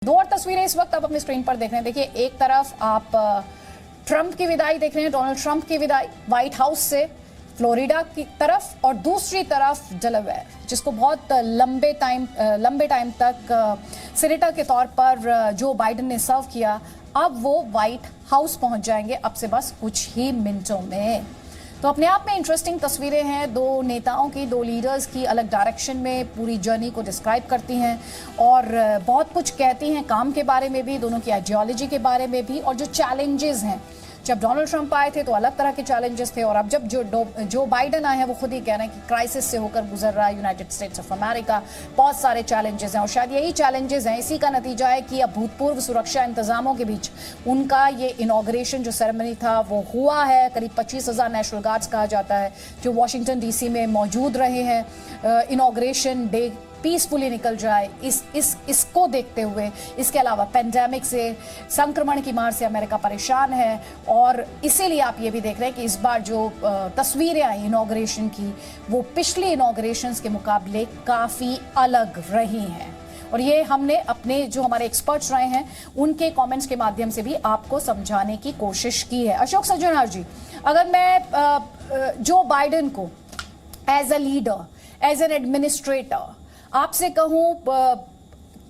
दो और तस्वीरें इस वक्त आप अपनी स्क्रीन पर देख रहे हैं। देखिए, एक तरफ आप ट्रंप की विदाई देख रहे हैं, डोनाल्ड ट्रंप की विदाई व्हाइट हाउस से फ्लोरिडा की तरफ, और दूसरी तरफ डेलावेयर, जिसको बहुत लंबे टाइम तक सीनेटर के तौर पर जो बाइडेन ने सर्व किया, अब वो व्हाइट हाउस पहुंच जाएंगे अब से बस कुछ ही मिनटों में। तो अपने आप में इंटरेस्टिंग तस्वीरें हैं, दो नेताओं की, दो लीडर्स की अलग डायरेक्शन में पूरी जर्नी को डिस्क्राइब करती हैं और बहुत कुछ कहती हैं, काम के बारे में भी, दोनों की आइडियोलॉजी के बारे में भी, और जो चैलेंजेस हैं। जब डोनाल्ड ट्रंप आए थे तो अलग तरह के चैलेंजेस थे, और अब जब जो बाइडेन आए हैं वो खुद ही कह रहे हैं कि क्राइसिस से होकर गुजर रहा है यूनाइटेड स्टेट्स ऑफ अमेरिका, बहुत सारे चैलेंजेस हैं, और शायद यही चैलेंजेस हैं, इसी का नतीजा है कि अब भूतपूर्व सुरक्षा इंतजामों के बीच उनका ये इनॉग्रेशन जो सेरेमनी था वो हुआ है। करीब 25,000 नेशनल गार्ड्स कहा जाता है जो वॉशिंगटन डीसी में मौजूद रहे हैं। इनॉग्रेशन डे पीसफुली निकल जाए इसको देखते हुए, इसके अलावा पेंडेमिक से, संक्रमण की मार से अमेरिका परेशान है, और इसीलिए आप ये भी देख रहे हैं कि इस बार जो तस्वीरें आई इनॉग्रेशन की, वो पिछली इनॉग्रेशंस के मुकाबले काफ़ी अलग रही हैं। और ये हमने अपने जो हमारे एक्सपर्ट्स रहे हैं उनके कमेंट्स के माध्यम से भी आपको समझाने की कोशिश की है। अशोक सज्जनर जी, अगर मैं जो बाइडेन को as a leader, as an administrator आपसे कहूं,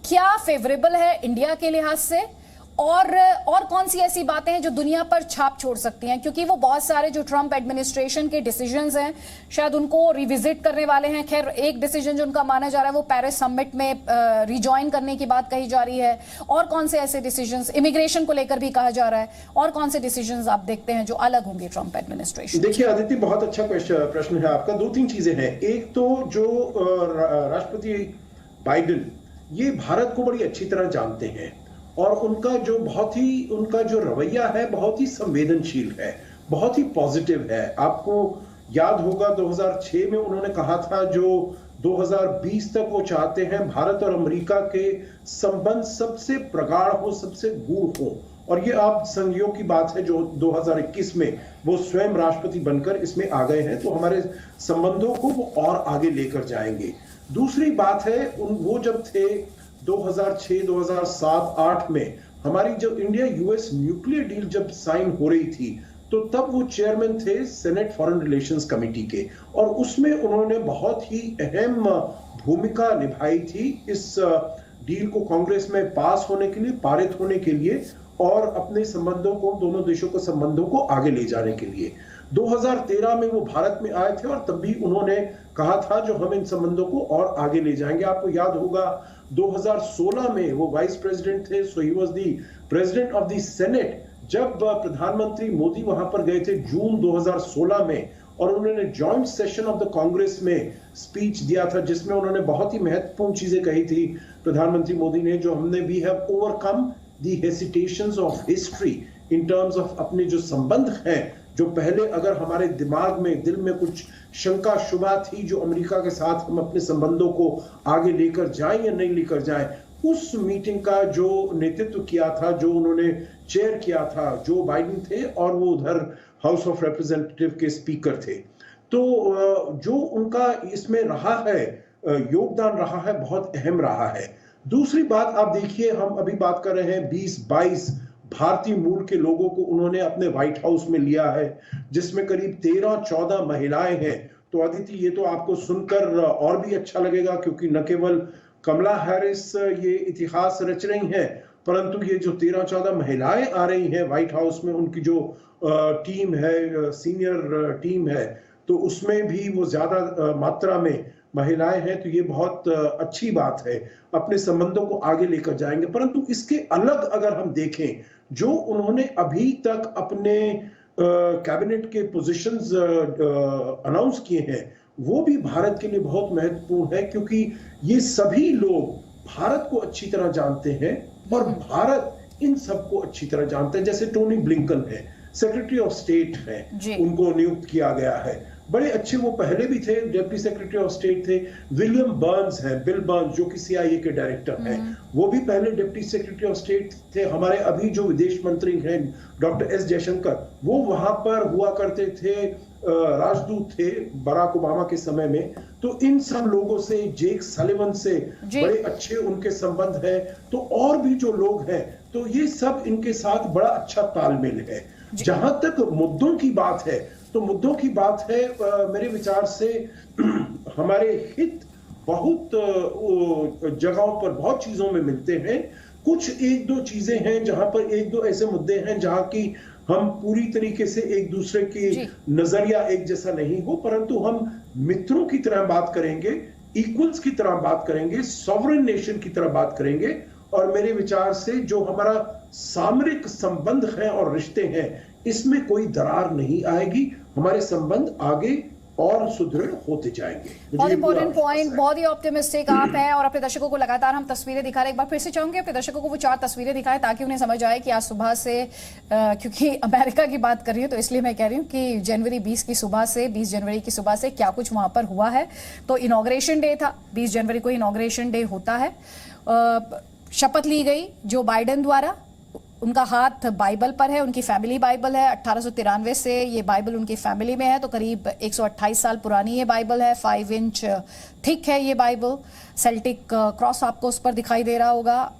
क्या फेवरेबल है इंडिया के लिहाज से, और कौन सी ऐसी बातें हैं जो दुनिया पर छाप छोड़ सकती हैं, क्योंकि वो बहुत सारे जो ट्रंप एडमिनिस्ट्रेशन के डिसीजंस हैं शायद उनको रिविजिट करने वाले हैं। खैर, एक डिसीजन जो उनका माना जा रहा है वो पेरिस समिट में रिजॉइन करने की बात कही जा रही है, और कौन से ऐसे डिसीजंस, इमिग्रेशन को लेकर भी कहा जा रहा है, और कौन से डिसीजंस आप देखते हैं जो अलग होंगे ट्रंप एडमिनिस्ट्रेशन? देखिए आदित्य, बहुत अच्छा प्रश्न है आपका। दो तीन चीजें हैं। एक तो जो राष्ट्रपति बाइडेन ये भारत को बड़ी अच्छी तरह जानते हैं, और उनका जो रवैया है बहुत ही संवेदनशील है, बहुत ही पॉजिटिव है। आपको याद होगा 2006 में उन्होंने कहा था जो 2020 तक वो चाहते हैं भारत और अमेरिका के संबंध सबसे प्रगाढ़ हो, सबसे गूढ़ हो, और ये आप संयोग की बात है जो 2021 में वो स्वयं राष्ट्रपति बनकर इसमें आ गए हैं, तो हमारे संबंधों को वो और आगे लेकर जाएंगे। दूसरी बात है, वो जब थे 2006, 2007, 2008 में हमारी जब इंडिया यूएस न्यूक्लियर डील जब साइन हो रही थी, तो तब वो चेयरमैन थे सेनेट फॉरेन रिलेशंस कमेटी के, और उसमें उन्होंने बहुत ही अहम भूमिका निभाई थी इस डील को कांग्रेस में पास होने के लिए, पारित होने के लिए, और अपने संबंधों को, दोनों देशों के संबंधों को आगे ले जाने के लिए। 2013 में वो भारत में आए थे, और तब भी उन्होंने कहा था जो हम इन संबंधों को और आगे ले जाएंगे। आपको याद होगा 2016 में वो वाइस प्रेसिडेंट थे, so he was the president of the Senate, जब प्रधानमंत्री मोदी वहां पर गए थे जून 2016 में, और उन्होंने joint session of the Congress में स्पीच दिया था जिसमें उन्होंने बहुत ही महत्वपूर्ण चीजें कही थी प्रधानमंत्री मोदी ने, जो हमने we have overcome the hesitations of history in terms of अपने जो संबंध हैं, जो पहले अगर हमारे दिमाग में, दिल में कुछ शंका शुबा थी जो अमेरिका के साथ हम अपने संबंधों को आगे लेकर जाएं या नहीं लेकर जाएं, उस मीटिंग का जो नेतृत्व किया था, जो उन्होंने चेयर किया था, जो बाइडेन थे, और वो उधर हाउस ऑफ रिप्रेजेंटेटिव के स्पीकर थे। तो जो उनका इसमें रहा है, योगदान रहा है, बहुत अहम रहा है। दूसरी बात आप देखिए, हम अभी बात कर रहे हैं 20-22 भारतीय मूल के लोगों को उन्होंने अपने व्हाइट हाउस में लिया है, जिसमें करीब 13-14 महिलाएं हैं। तो अदिति, ये तो आपको सुनकर और भी अच्छा लगेगा, क्योंकि न केवल कमला हैरिस ये इतिहास रच रही हैं, परंतु ये जो 13-14 महिलाएं आ रही हैं व्हाइट हाउस में, उनकी जो टीम है, सीनियर टीम है, तो उसमें भी वो ज्यादा मात्रा में महिलाएं हैं। तो ये बहुत अच्छी बात है, अपने संबंधों को आगे लेकर जाएंगे। परंतु इसके अलग अगर हम देखें, जो उन्होंने अभी तक अपने कैबिनेट के पोजीशंस अनाउंस किए हैं, वो भी भारत के लिए बहुत महत्वपूर्ण है, क्योंकि ये सभी लोग भारत को अच्छी तरह जानते हैं, और भारत इन सबको अच्छी तरह जानते हैं। जैसे टोनी ब्लिंकन है, सेक्रेटरी ऑफ स्टेट है, उनको नियुक्त किया गया है। बड़े अच्छे, वो पहले भी थे, डिप्टी सेक्रेटरी ऑफ स्टेट थे। विलियम बर्न्स हैं, बिल बर्न्स, जो कि CIA के डायरेक्टर हैं, वो भी पहले डिप्टी सेक्रेटरी ऑफ स्टेट थे। हमारे अभी जो विदेश मंत्री हैं डॉक्टर S जयशंकर, वो वहां पर हुआ करते थे, राजदूत थे बराक ओबामा के समय में। तो इन सब लोगों से, जेक सलिवन से बड़े अच्छे उनके संबंध है। तो और भी जो लोग हैं, तो ये सब इनके साथ बड़ा अच्छा तालमेल है। जहां तक मुद्दों की बात है, तो मुद्दों की बात है, मेरे विचार से हमारे हित बहुत जगहों पर, बहुत चीजों में मिलते हैं। कुछ एक दो चीजें हैं जहां पर एक दो ऐसे मुद्दे हैं जहां की हम पूरी तरीके से एक दूसरे की नजरिया एक जैसा नहीं हो, परंतु हम मित्रों की तरह बात करेंगे, इक्वल्स की तरह बात करेंगे, सॉवरेन नेशन की तरह बात करेंगे। और मेरे विचार से जो हमारा सामरिक संबंध है और रिश्ते हैं, इसमें कोई दरार नहीं आएगी। हमारे संबंध आगे और सुदृढ़ होते जाएंगे। बहुत इंपॉर्टेंट पॉइंट, बहुत ही ऑप्टिमिस्टिक आप हैं और अपने दर्शकों को लगातार हम तस्वीरें दिखा रहे हैं। एक बार फिर से चाहूंगी अपने दर्शकों को वो 4 तस्वीरें दिखाएं ताकि उन्हें समझ आए कि आज सुबह से, क्योंकि अमेरिका की बात कर रही हूँ तो इसलिए मैं कह रही हूँ कि जनवरी 20 की सुबह से, 20 जनवरी की सुबह से क्या कुछ वहां पर हुआ है। तो इनॉग्रेशन डे था, 20 जनवरी को इनॉग्रेशन डे होता है। शपथ ली गई जो बाइडेन द्वारा, उनका हाथ बाइबल पर है, उनकी फैमिली बाइबल है। 1893 से ये बाइबल उनकी फैमिली में है, तो करीब 128 साल पुरानी ये बाइबल है। 5 इंच थिक है ये बाइबल। सेल्टिक क्रॉस आपको उस पर दिखाई दे रहा होगा।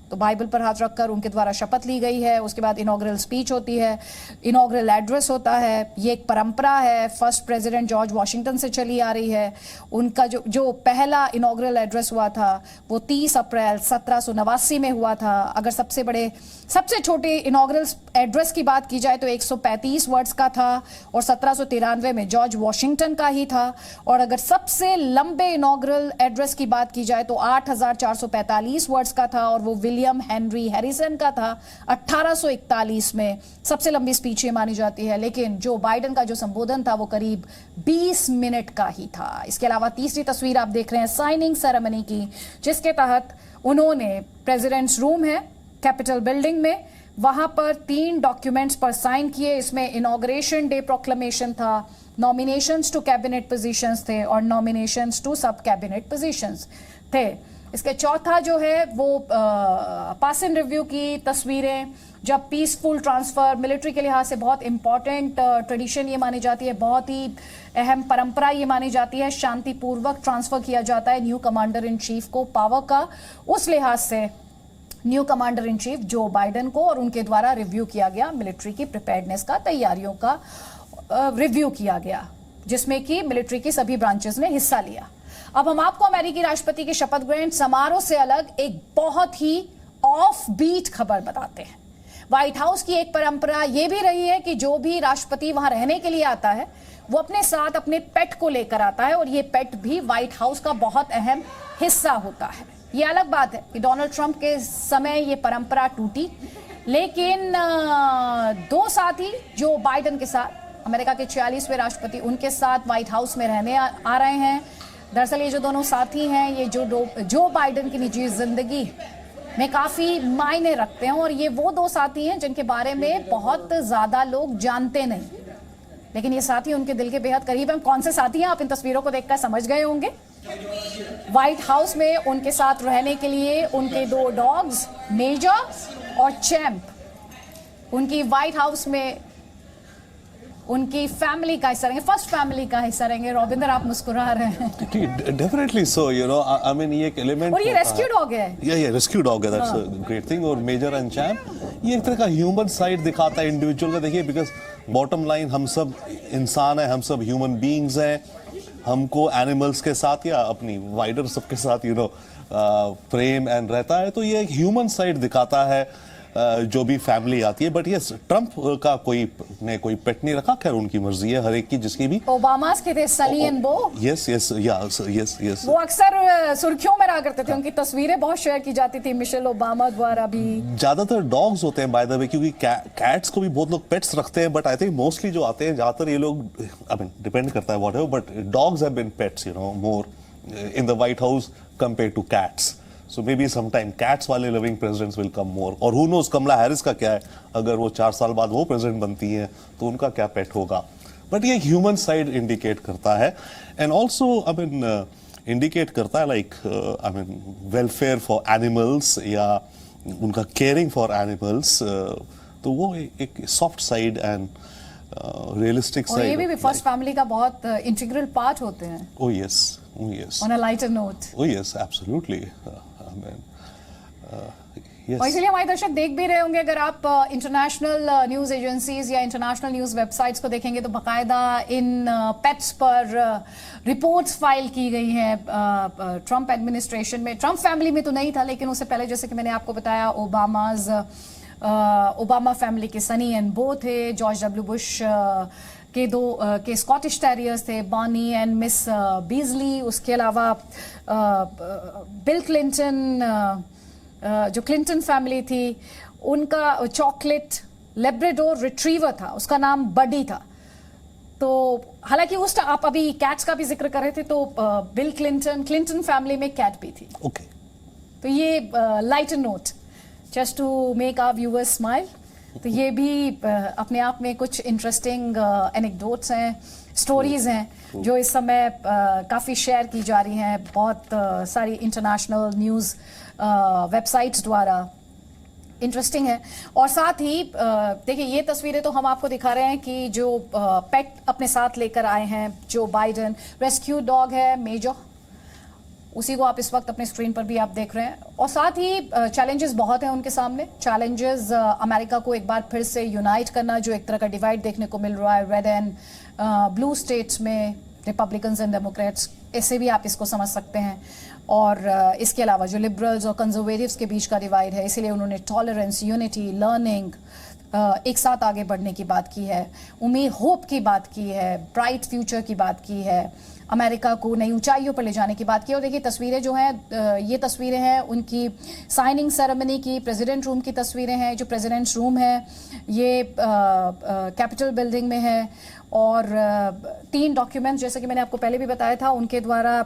तो बाइबल पर हाथ रखकर उनके द्वारा शपथ ली गई है। उसके बाद इनॉग्रल स्पीच होती है, इनॉग्रल एड्रेस होता है। ये एक परंपरा है, फर्स्ट प्रेसिडेंट जॉर्ज वॉशिंगटन से चली आ रही है। उनका जो पहला इनॉग्रल एड्रेस हुआ था वो 30 अप्रैल 1789 में हुआ था। अगर सबसे छोटे इनॉग्रल एड्रेस की बात की जाए तो 135 वर्ड्स का था और 1793 में जॉर्ज वॉशिंगटन का ही था। और अगर सबसे लंबे इनॉग्रल एड्रेस की बात की जाए तो 8445 वर्ड्स का था और वो विलियम हेनरी हैरिसन का था 1841 में। सबसे लंबी स्पीच ये मानी जाती है। लेकिन जो बाइडेन का जो संबोधन था वो करीब 20 मिनट का ही था। इसके अलावा तीसरी तस्वीर आप देख रहे हैं साइनिंग सेरेमनी की, जिसके तहत उन्होंने प्रेसिडेंट्स रूम है कैपिटल बिल्डिंग में, वहां पर 3 डॉक्यूमेंट्स पर साइन किए। इसमें इनॉग्रेशन डे प्रोक्लेमेशन था, नॉमिनेशंस टू कैबिनेट पोजीशंस थे और नॉमिनेशंस टू सब कैबिनेट पोजीशंस थे। इसके चौथा जो है वो पास इन रिव्यू की तस्वीरें, जब पीसफुल ट्रांसफर, मिलिट्री के लिहाज से बहुत इंपॉर्टेंट ट्रेडिशन ये मानी जाती है, बहुत ही अहम परंपरा ये मानी जाती है, शांतिपूर्वक ट्रांसफर किया जाता है न्यू कमांडर इन चीफ को पावर का। उस लिहाज से न्यू कमांडर इन चीफ जो बाइडेन को और उनके द्वारा रिव्यू किया गया, मिलिट्री की प्रिपेयर्डनेस का, तैयारियों का रिव्यू किया गया, जिसमें कि मिलिट्री की सभी ब्रांचेस ने हिस्सा लिया। अब हम आपको अमेरिकी राष्ट्रपति के शपथ ग्रहण समारोह से अलग एक बहुत ही ऑफ बीट खबर बताते हैं। व्हाइट हाउस की एक परंपरा यह भी रही है कि जो भी राष्ट्रपति वहां रहने के लिए आता है वो अपने साथ अपने पेट को लेकर आता है और ये पेट भी व्हाइट हाउस का बहुत अहम हिस्सा होता है। ये अलग बात है कि डोनाल्ड ट्रंप के समय ये परंपरा टूटी, लेकिन 2 साथी जो बाइडेन के साथ, अमेरिका के 46वें राष्ट्रपति, उनके साथ व्हाइट हाउस में रहने आ रहे हैं। दरअसल ये जो दोनों साथी हैं, ये जो बाइडेन की निजी जिंदगी में काफी मायने रखते हैं और ये वो 2 साथी हैं जिनके बारे में बहुत ज्यादा लोग जानते नहीं, लेकिन ये साथी उनके दिल के बेहद करीब हैं। कौन से साथी हैं आप इन तस्वीरों को देखकर समझ गए होंगे। व्हाइट हाउस में उनके साथ रहने के लिए उनके 2 डॉग्स मेजर और चैंप, उनकी व्हाइट हाउस में उनकी फैमिली का हिस्सा रहेंगे, फर्स्ट फैमिली का हिस्सा रहेंगे। रॉबिंदर आप मुस्कुरा रहे हैं। Definitely so, you know, I mean ये एक एलिमेंट, और ये रेस्क्यू डॉग है। ये रेस्क्यू डॉग है, दैट्स अ ग्रेट थिंग। और मेजर एंड चैम्प ये एक तरह का ह्यूमन साइड दिखाता है इंडिविजुअल का। देखिए, बिकॉज बॉटम लाइन हम सब इंसान हैं, हम सब ह्यूमन बीइंग्स हैं। हमको एनिमल्स के साथ या अपनी वाइडर सबके साथ प्रेम एंड रहता है, तो ये एक ह्यूमन साइड दिखाता है जो भी फैमिली आती है। बट यस, ट्रंप का कोई पेट नहीं रखा, खैर उनकी मर्जी है हर एक की, जिसकी भी। ओबामास के थे सनी एंड बो। यस यस यस, वो अक्सर सुर्खियों में रहा करते थे, उनकी तस्वीरें बहुत शेयर की जाती थी मिशेल ओबामा द्वारा भी। ज्यादातर डॉग्स होते हैं बाय द वे, क्योंकि कैट्स को भी बहुत लोग पेट्स रखते हैं, बट आई थिंक मोस्टली जो आते हैं ज्यादातर ये लोग, आई मीन डिपेंड करता है whatever, but dogs have been pets, you know, more in the White House compare to cats. So maybe sometime cats वाले living presidents will come more. और who knows कमला हैरिस का क्या है, अगर वो 4 साल बाद वो प्रेसिडेंट बनती हैं तो उनका क्या पेट होगा। बट ये ह्यूमन साइड इंडिकेट करता है and also I mean indicate करता है like I mean welfare for animals या उनका केयरिंग फॉर एनिमल्स, तो वो एक सॉफ्ट साइड एंड रियलिस्टिक और साइड। ये भी फर्स्ट फैमिली का बहुत इंटीग्रल पार्ट होते हैं। Oh yes, oh yes, on a lighter note. oh yes, absolutely. I mean, yes. और इसलिए हमारे दर्शक देख भी रहे होंगे, अगर आप इंटरनेशनल न्यूज एजेंसीज या इंटरनेशनल न्यूज वेबसाइट्स को देखेंगे तो बाकायदा इन पेट्स पर रिपोर्ट्स फाइल की गई हैं ट्रंप एडमिनिस्ट्रेशन में। ट्रंप फैमिली में तो नहीं था, लेकिन उससे पहले जैसे कि मैंने आपको बताया ओबामा फैमिली के सनी एंड बो थे, जॉर्ज डब्ल्यू बुश के दो के स्कॉटिश टेरियर्स थे, बॉनी एंड मिस बीजली। उसके अलावा बिल क्लिंटन, जो क्लिंटन फैमिली थी, उनका चॉकलेट लेब्राडोर रिट्रीवर था, उसका नाम बडी था। तो हालांकि उस आप अभी कैट्स का भी जिक्र कर रहे थे, तो बिल क्लिंटन फैमिली में कैट भी थी। Okay. तो ये lighter note just to make our viewers smile. तो ये भी अपने आप में कुछ इंटरेस्टिंग एनेक्डोट्स हैं, स्टोरीज हैं जो इस समय काफ़ी शेयर की जा रही हैं बहुत सारी इंटरनेशनल न्यूज़ वेबसाइट्स द्वारा। इंटरेस्टिंग है। और साथ ही देखिए, ये तस्वीरें तो हम आपको दिखा रहे हैं कि जो पेट अपने साथ लेकर आए हैं जो बाइडेन, रेस्क्यू डॉग है मेजर, उसी को आप इस वक्त अपने स्क्रीन पर भी आप देख रहे हैं। और साथ ही चैलेंजेस बहुत हैं उनके सामने। चैलेंजेस अमेरिका को एक बार फिर से यूनाइट करना, जो एक तरह का डिवाइड देखने को मिल रहा है रेड एंड ब्लू स्टेट्स में, रिपब्लिकन्स एंड डेमोक्रेट्स, ऐसे भी आप इसको समझ सकते हैं। और इसके अलावा जो लिबरल्स और कंजर्वेटिव्स के बीच का डिवाइड है, इसीलिए उन्होंने टॉलरेंस, यूनिटी, लर्निंग, एक साथ आगे बढ़ने की बात की है, उम्मीद, होप की बात की है, ब्राइट फ्यूचर की बात की है, अमेरिका को नई ऊंचाइयों पर ले जाने की बात की। और देखिए तस्वीरें जो हैं, ये तस्वीरें हैं उनकी साइनिंग सेरेमनी की, प्रेसिडेंट रूम की तस्वीरें हैं। जो प्रेसिडेंट्स रूम है ये कैपिटल बिल्डिंग में है। और 3 डॉक्यूमेंट्स, जैसे कि मैंने आपको पहले भी बताया था, उनके द्वारा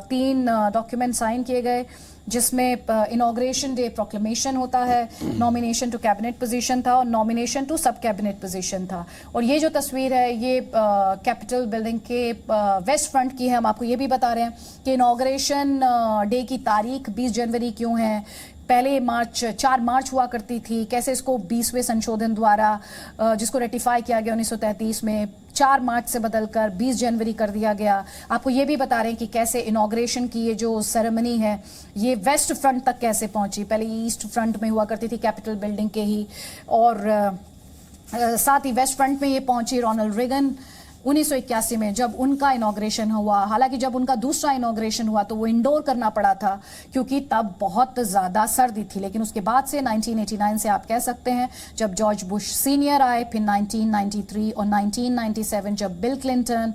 3 डॉक्यूमेंट साइन किए गए, जिसमें इनॉग्रेशन डे प्रोक्लेमेशन होता है, नॉमिनेशन टू कैबिनेट पोजीशन था और नॉमिनेशन टू सब कैबिनेट पोजीशन था। और ये जो तस्वीर है ये कैपिटल बिल्डिंग के वेस्ट फ्रंट की है। हम आपको ये भी बता रहे हैं कि इनॉग्रेशन डे की तारीख 20 जनवरी क्यों है। पहले 4 मार्च हुआ करती थी, कैसे इसको 20वें संशोधन द्वारा जिसको रेटिफाई किया गया 1933 में, 4 मार्च से बदलकर 20 जनवरी कर दिया गया। आपको ये भी बता रहे हैं कि कैसे इनॉग्रेशन की ये जो सेरेमनी है ये वेस्ट फ्रंट तक कैसे पहुंची। पहले ईस्ट फ्रंट में हुआ करती थी कैपिटल बिल्डिंग के ही, और साथ ही वेस्ट फ्रंट में ये पहुंची रोनाल्ड रेगन 1981 में जब उनका इनॉग्रेशन हुआ। हालांकि जब उनका दूसरा इनॉग्रेशन हुआ तो वो इंडोर करना पड़ा था क्योंकि तब बहुत ज़्यादा सर्दी थी। लेकिन उसके बाद से 1989 से आप कह सकते हैं जब जॉर्ज बुश सीनियर आए, फिर 1993 और 1997 जब बिल क्लिंटन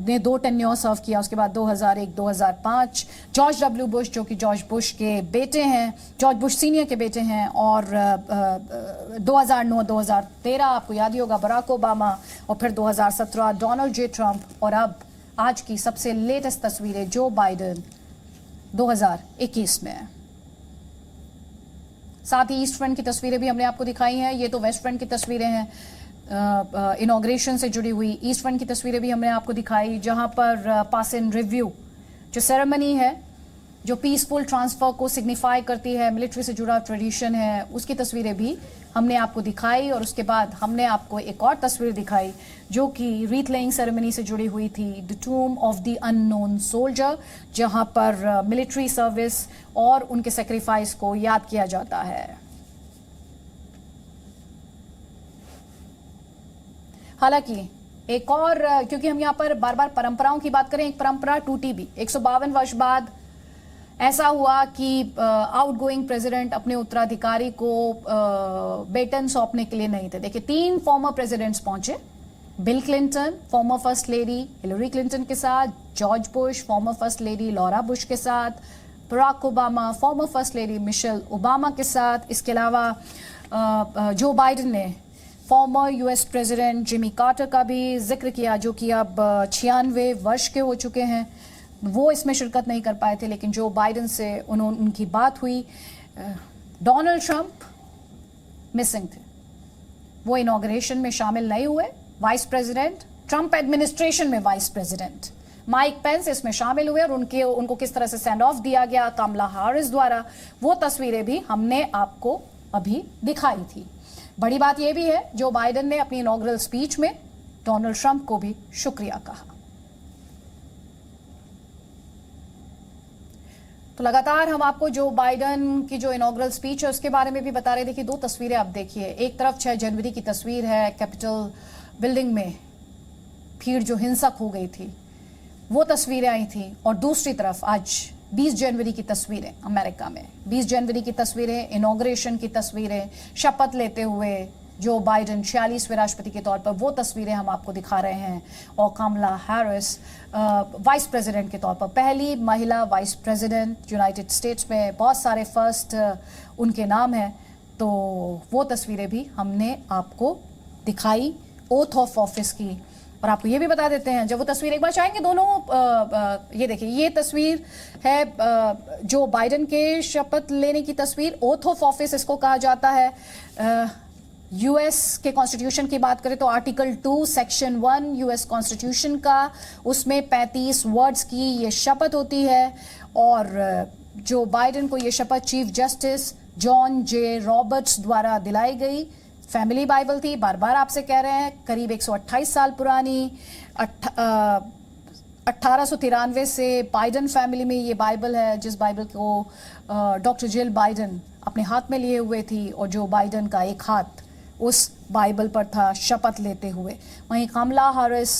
ने 2 टेन्योर सर्व किया, उसके बाद 2001-2005 जॉर्ज डब्ल्यू बुश, जो कि जॉर्ज बुश के बेटे हैं, जॉर्ज बुश सीनियर के बेटे हैं, और 2009-2013 आपको याद ही होगा बराक ओबामा, और फिर 2017 डोनाल्ड जे ट्रंप, और अब आज की सबसे लेटेस्ट तस्वीरें जो बाइडेन 2021 में है। साथ ही ईस्ट फ्रंट की तस्वीरें भी हमने आपको दिखाई हैं। ये तो वेस्ट फ्रंट की तस्वीरें हैं इनॉग्रेशन से जुड़ी हुई। ईस्ट फ्रंट की तस्वीरें भी हमने आपको दिखाई जहां पर पास इन रिव्यू जो सेरेमनी है, जो पीसफुल ट्रांसफर को सिग्निफाई करती है, मिलिट्री से जुड़ा ट्रेडिशन है, उसकी तस्वीरें भी हमने आपको दिखाई। और उसके बाद हमने आपको एक और तस्वीर दिखाई जो कि रीथ लेइंग सेरेमनी से जुड़ी हुई थी, the टूम of the unknown soldier, जहां पर मिलिट्री सर्विस और उनके सेक्रीफाइस को याद किया जाता है। हालांकि एक और, क्योंकि हम यहाँ पर बार बार परंपराओं की बात करें, एक परंपरा टूटी भी। 152 वर्ष बाद ऐसा हुआ कि आउटगोइंग प्रेसिडेंट अपने उत्तराधिकारी को बेटन सौंपने के लिए नहीं थे। देखिए 3 फॉर्मर प्रेसिडेंट्स पहुंचे, bill Clinton farmer first lady Hillary Clinton के साथ, George Bush farmer first lady Laura Bush के साथ, Barack Obama farmer first lady Michelle Obama के साथ। इसके अलावा जो बाइडेन ने former US president Jimmy Carter का भी जिक्र किया, जो कि अब 96 वर्ष के हो चुके हैं। वो इसमें शिरकत नहीं कर पाए थे, लेकिन जो बाइडेन से उनकी बात हुई। डोनाल्ड ट्रंप मिसिंग थे, वो इनॉग्रेशन में शामिल नहीं हुए। वाइस प्रेसिडेंट ट्रंप एडमिनिस्ट्रेशन में वाइस प्रेसिडेंट माइक पेंस इसमें शामिल हुए और उनको किस तरह से सेंड ऑफ दिया गया कमला हैरिस द्वारा, वो तस्वीरें भी हमने आपको अभी दिखाई थी। बड़ी बात यह भी है, जो बाइडेन ने अपनी इनॉग्रल स्पीच में डोनाल्ड ट्रंप को भी शुक्रिया कहा। तो लगातार हम आपको जो बाइडेन की जो इनॉग्रल स्पीच है उसके बारे में भी बता रहे। देखिए, दो तस्वीरें आप देखिए। एक तरफ 6 जनवरी की तस्वीर है, कैपिटल बिल्डिंग में भीड़ जो हिंसक हो गई थी वो तस्वीरें आई थी, और दूसरी तरफ आज 20 जनवरी की तस्वीरें अमेरिका में, 20 जनवरी की तस्वीरें, इनॉग्रेशन की तस्वीरें, शपथ लेते हुए जो बाइडेन 46वें राष्ट्रपति के तौर पर, वो तस्वीरें हम आपको दिखा रहे हैं। और कमला हैरिस वाइस प्रेसिडेंट के तौर पर, पहली महिला वाइस प्रेसिडेंट यूनाइटेड स्टेट्स में, बहुत सारे फर्स्ट उनके नाम हैं। तो वो तस्वीरें भी हमने आपको दिखाई ओथ ऑफ ऑफिस की। और आपको ये भी बता देते हैं, जब वो तस्वीर एक बार चाहेंगे दोनों, ये देखिए, ये तस्वीर है जो बाइडेन के शपथ लेने की तस्वीर, ओथ ऑफ ऑफिस इसको कहा जाता है। यूएस के कॉन्स्टिट्यूशन की बात करें तो आर्टिकल 2 सेक्शन 1 यूएस कॉन्स्टिट्यूशन का, उसमें 35 वर्ड्स की ये शपथ होती है। और जो बाइडेन को ये शपथ चीफ जस्टिस जॉन जे रॉबर्ट्स द्वारा दिलाई गई। फैमिली बाइबल थी, बार बार आपसे कह रहे हैं, करीब 128 साल पुरानी, 1893 से बाइडेन फैमिली में ये बाइबल है, जिस बाइबल को डॉक्टर जिल बाइडेन अपने हाथ में लिए हुए थी, और जो बाइडेन का एक हाथ उस बाइबल पर था शपथ लेते हुए। वहीं कमला हैरिस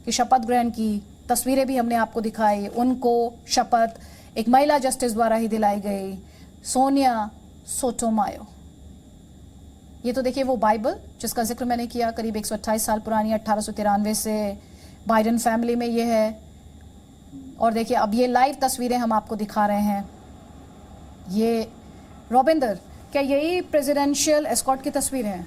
की शपथ ग्रहण की तस्वीरें भी हमने आपको दिखाई। उनको शपथ एक महिला जस्टिस द्वारा ही दिलाई गई, सोनिया सोटोमायो। ये तो देखिए वो बाइबल जिसका जिक्र मैंने किया, करीब 128 साल पुरानी, 1893 से बाइडेन फैमिली में ये है। और देखिए, अब ये लाइव तस्वीरें हम आपको दिखा रहे हैं। ये रॉबिंदर, क्या यही प्रेसिडेंशियल एस्कॉर्ट की तस्वीरें हैं?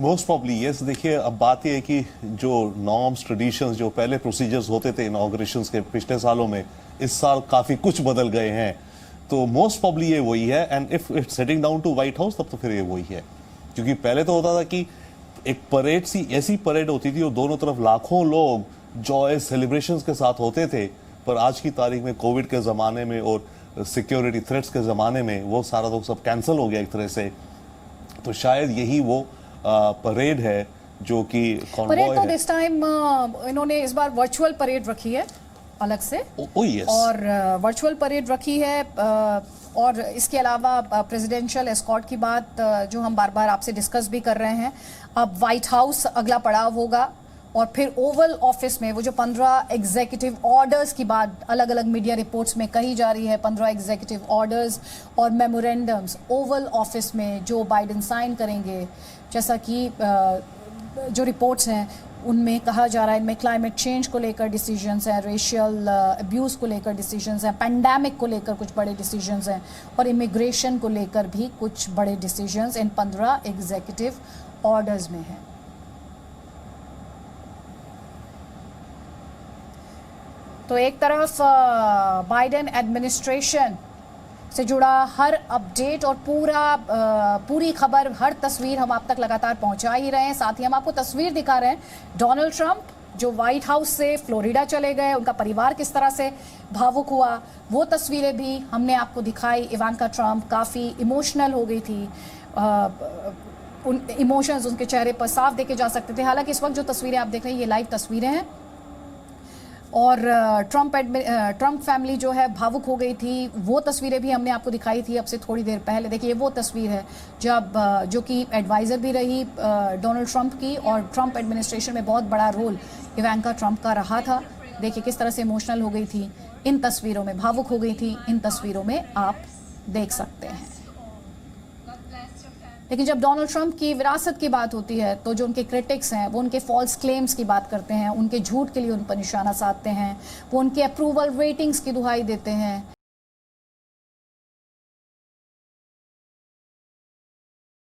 Most probably yes. देखिए, अब बात यह है कि जो नॉर्म्स, ट्रेडिशंस, जो पहले प्रोसीजर्स होते थे इनॉग्रेशंस के पिछले सालों में, इस साल काफ़ी कुछ बदल गए हैं। तो मोस्ट प्रॉब्ली ये वही है। And if it's setting down to White House, तब तो फिर ये वही है। क्योंकि पहले तो होता था कि एक परेड सी, ऐसी परेड होती थी और दोनों तरफ लाखों लोग जॉय सेलिब्रेशंस के साथ होते थे। पर आज की तारीख में, कोविड के ज़माने में और सिक्योरिटी थ्रेट्स के ज़माने में, वो सारा तो सब कैंसिल हो गया एक तरह से। तो शायद यही वो परेड है जो कि कॉन्वॉय है। परेड तो दिस टाइम इन्होंने इस बार वर्चुअल परेड रखी है अलग से। yes. और वर्चुअल परेड रखी है। और इसके अलावा प्रेसिडेंशियल एस्कॉर्ट की बात जो हम बार बार आपसे डिस्कस भी कर रहे हैं, अब व्हाइट हाउस अगला पड़ाव होगा। और फिर ओवल ऑफिस में वो जो 15 एग्जीक्यूटिव ऑर्डर्स की बात अलग अलग मीडिया रिपोर्ट्स में कही जा रही है, 15 एग्जीक्यूटिव ऑर्डर्स और मेमोरेंडम्स ओवल ऑफिस में जो बाइडेन साइन करेंगे, जैसा कि जो रिपोर्ट्स हैं उनमें कहा जा रहा है, इनमें क्लाइमेट चेंज को लेकर डिसीजंस हैं, रेशियल अब्यूज़ को लेकर डिसीजंस हैं, पैंडेमिक को लेकर कुछ बड़े डिसीजंस हैं, और इमिग्रेशन को लेकर भी कुछ बड़े डिसीजंस इन 15 एग्जीक्यूटिव ऑर्डर्स में हैं। तो एक तरफ बाइडेन एडमिनिस्ट्रेशन से जुड़ा हर अपडेट और पूरी खबर, हर तस्वीर हम आप तक लगातार पहुंचा ही रहे हैं। साथ ही हम आपको तस्वीर दिखा रहे हैं डोनाल्ड ट्रंप जो व्हाइट हाउस से फ्लोरिडा चले गए, उनका परिवार किस तरह से भावुक हुआ, वो तस्वीरें भी हमने आपको दिखाई। इवांका ट्रंप काफ़ी इमोशनल हो गई थी, उन इमोशंस उनके चेहरे पर साफ देखे जा सकते थे। हालांकि इस वक्त जो तस्वीरें आप देख रहे हैं ये लाइव तस्वीरें हैं। और ट्रंप फैमिली जो है भावुक हो गई थी, वो तस्वीरें भी हमने आपको दिखाई थी अब से थोड़ी देर पहले। देखिए, वो तस्वीर है जब जो कि एडवाइज़र भी रही डोनाल्ड ट्रंप की, और ट्रंप एडमिनिस्ट्रेशन में बहुत बड़ा रोल इवांका ट्रंप का रहा था। देखिए किस तरह से इमोशनल हो गई थी इन तस्वीरों में, भावुक हो गई थी इन तस्वीरों में, आप देख सकते हैं। लेकिन जब डोनाल्ड ट्रंप की विरासत की बात होती है तो जो उनके क्रिटिक्स हैं वो उनके फॉल्स क्लेम्स की बात करते हैं, उनके झूठ के लिए उन पर निशाना साधते हैं, वो उनके अप्रूवल रेटिंग्स की दुहाई देते हैं।